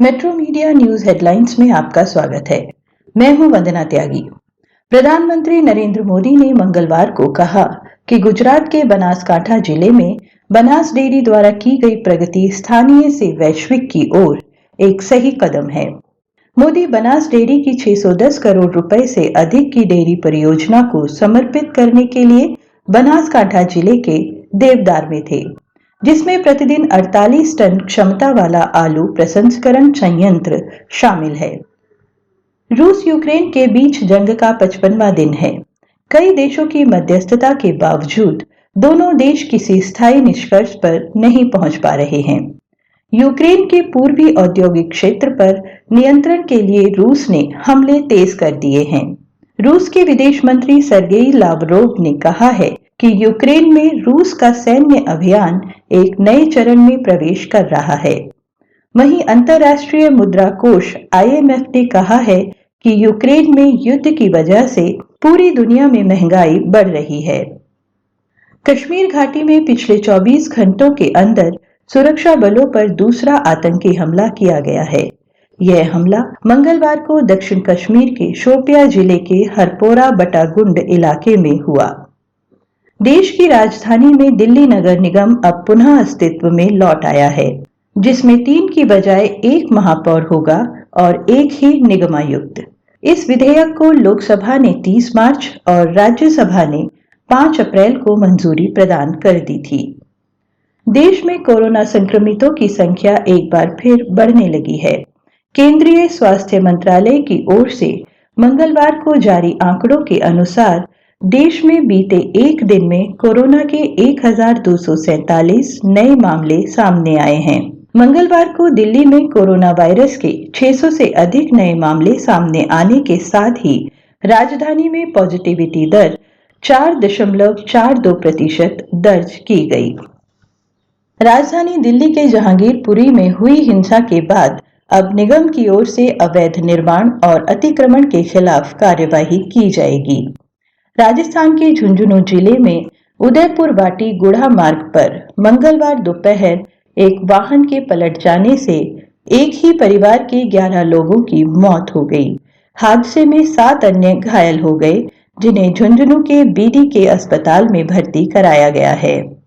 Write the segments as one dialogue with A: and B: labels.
A: Metro media news headlines में आपका स्वागत है। मैं हूं वंदना त्यागी। प्रधानमंत्री नरेंद्र मोदी ने मंगलवार को कहा कि गुजरात के बनासकांठा जिले में बनास डेयरी द्वारा की गई प्रगति स्थानीय से वैश्विक की ओर एक सही कदम है। मोदी बनास डेयरी की 610 करोड़ रुपए से अधिक की डेयरी परियोजना को समर्पित करने के लिए बनासकांठा जिले के देवदार में थे, जिसमें प्रतिदिन 48 टन क्षमता वाला आलू प्रसंस्करण संयंत्र शामिल है। रूस यूक्रेन के बीच जंग का 55वां दिन है। कई देशों की मध्यस्थता के बावजूद दोनों देश किसी स्थायी निष्कर्ष पर नहीं पहुंच पा रहे हैं। यूक्रेन के पूर्वी औद्योगिक क्षेत्र पर नियंत्रण के लिए रूस ने हमले तेज कर दिए हैं। रूस के विदेश मंत्री सर्गेई लावरोव ने कहा है कि यूक्रेन में रूस का सैन्य अभियान एक नए चरण में प्रवेश कर रहा है। वहीं अंतर्राष्ट्रीय मुद्रा कोष IMF ने कहा है कि यूक्रेन में युद्ध की वजह से पूरी दुनिया में महंगाई बढ़ रही है। कश्मीर घाटी में पिछले 24 घंटों के अंदर सुरक्षा बलों पर दूसरा आतंकी हमला किया गया है। यह हमला मंगलवार को दक्षिण कश्मीर के शोपिया जिले के हरपोरा बटागुंड इलाके में हुआ। देश की राजधानी में दिल्ली नगर निगम अब पुनः अस्तित्व में लौट आया है, जिसमें 3 की बजाय 1 महापौर होगा और 1 ही निगमायुक्त। इस विधेयक को लोकसभा ने 30 मार्च और राज्यसभा ने 5 अप्रैल को मंजूरी प्रदान कर दी थी। देश में कोरोना संक्रमितों की संख्या एक बार फिर बढ़ने लगी है। केंद्रीय स्वास्थ्य मंत्रालय की ओर से मंगलवार को जारी आंकड़ों के अनुसार देश में बीते एक दिन में कोरोना के 1247 नए मामले सामने आए हैं। मंगलवार को दिल्ली में कोरोना वायरस के 600 से अधिक नए मामले सामने आने के साथ ही राजधानी में पॉजिटिविटी दर 4.42% दर्ज की गई। राजधानी दिल्ली के जहांगीरपुरी में हुई हिंसा के बाद अब निगम की ओर से अवैध निर्माण और अतिक्रमण के खिलाफ कार्यवाही की जाएगी। राजस्थान के झुंझुनू जिले में उदयपुर वाटी गुढ़ा मार्ग पर मंगलवार दोपहर एक वाहन के पलट जाने से एक ही परिवार के 11 लोगों की मौत हो गई। हादसे में 7 अन्य घायल हो गए, जिन्हें झुंझुनू के BDK अस्पताल में भर्ती कराया गया है।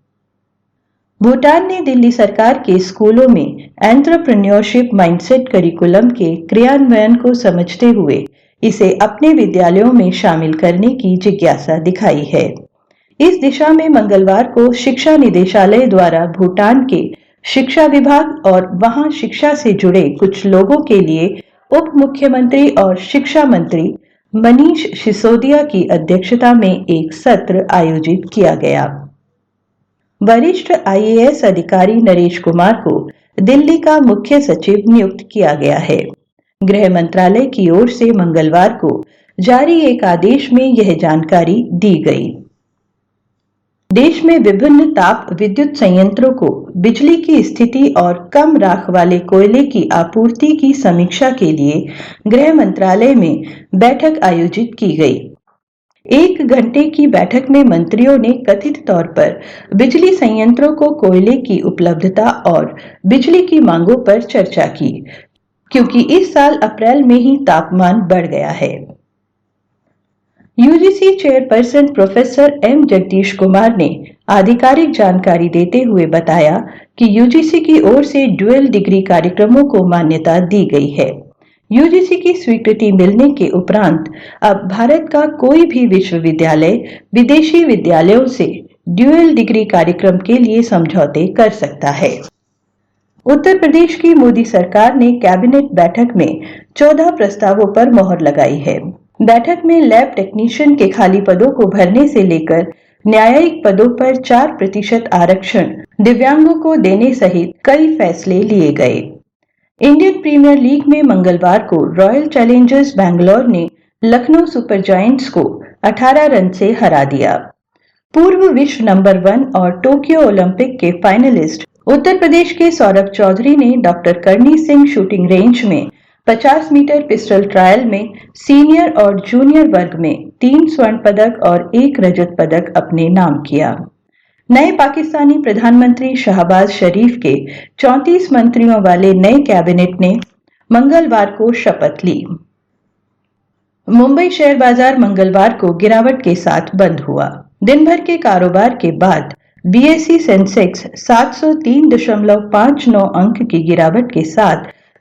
A: भूटान ने दिल्ली सरकार के स्कूलों में एंटरप्रेन्योरशिप माइंडसेट करिकुलम के क्रियान्वयन को समझते हुए इसे अपने विद्यालयों में शामिल करने की जिज्ञासा दिखाई है। इस दिशा में मंगलवार को शिक्षा निदेशालय द्वारा भूटान के शिक्षा विभाग और वहां शिक्षा से जुड़े कुछ लोगों के लिए उप मुख्यमंत्री और शिक्षा मंत्री मनीष सिसोदिया की अध्यक्षता में एक सत्र आयोजित किया गया। वरिष्ठ IAS अधिकारी नरेश कुमार को दिल्ली का मुख्य सचिव नियुक्त किया गया है। गृह मंत्रालय की ओर से मंगलवार को जारी एक आदेश में यह जानकारी दी गई। देश में विभिन्न ताप विद्युत संयंत्रों को बिजली की स्थिति और कम राख वाले कोयले की आपूर्ति की समीक्षा के लिए गृह मंत्रालय में बैठक आयोजित की गई। 1 घंटे की बैठक में मंत्रियों ने कथित तौर पर बिजली संयंत्रों को कोयले की उपलब्धता और बिजली की मांगों पर चर्चा की, क्योंकि इस साल अप्रैल में ही तापमान बढ़ गया है। UGC chairperson professor M Jagdish Kumar ने आधिकारिक जानकारी देते हुए बताया कि UGC की ओर से ड्यूअल डिग्री कार्यक्रमों को मान्यता दी गई है। UGC की स्वीकृति मिलने के उपरांत अब भारत का कोई भी विश्वविद्यालय विदेशी विद्यालयों से ड्यूअल डिग्री कार्यक्रम के लिए समझौते कर सकता है। उत्तर प्रदेश की मोदी सरकार ने कैबिनेट बैठक में 14 प्रस्तावों पर मोहर लगाई है। बैठक में लैब टेक्नीशियन के खाली पदों को भरने से लेकर न्यायिक पदों पर 4% आरक्षण दिव्यांगों को देने सहित कई फैसले लिए गए। इंडियन प्रीमियर लीग में मंगलवार को रॉयल चैलेंजर्स बैंगलोर ने लखनऊ सुपर जायंट्स को 18 रन से हरा दिया। पूर्व विश्व नंबर 1 और टोक्यो ओलंपिक के फाइनलिस्ट उत्तर प्रदेश के सौरभ चौधरी ने डॉक्टर करनी सिंह शूटिंग रेंज में 50 मीटर पिस्टल ट्रायल में सीनियर और जूनियर वर्ग में 3 स्वर्ण पदक और 1 रजत पदक अपने नाम किया। नए पाकिस्तानी प्रधानमंत्री शहबाज शरीफ के 34 मंत्रियों वाले नए कैबिनेट ने मंगलवार को शपथ ली। मुंबई शेयर बाजार मंगलवार को गिरावट के साथ बंद हुआ। दिन भर के कारोबार के बाद बीएसई सेंसेक्स 703.59 अंक की गिरावट के साथ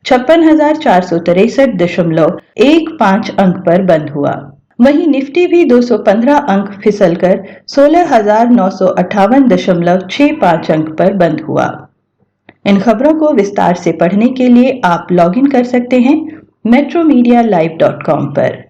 A: 56,463.15 अंक पर बंद हुआ। वहीं निफ्टी भी 215 अंक फिसलकर 16,958.65 अंक पर बंद हुआ। इन खबरों को विस्तार से पढ़ने के लिए आप लॉगिन कर सकते हैं metromedia live.com पर।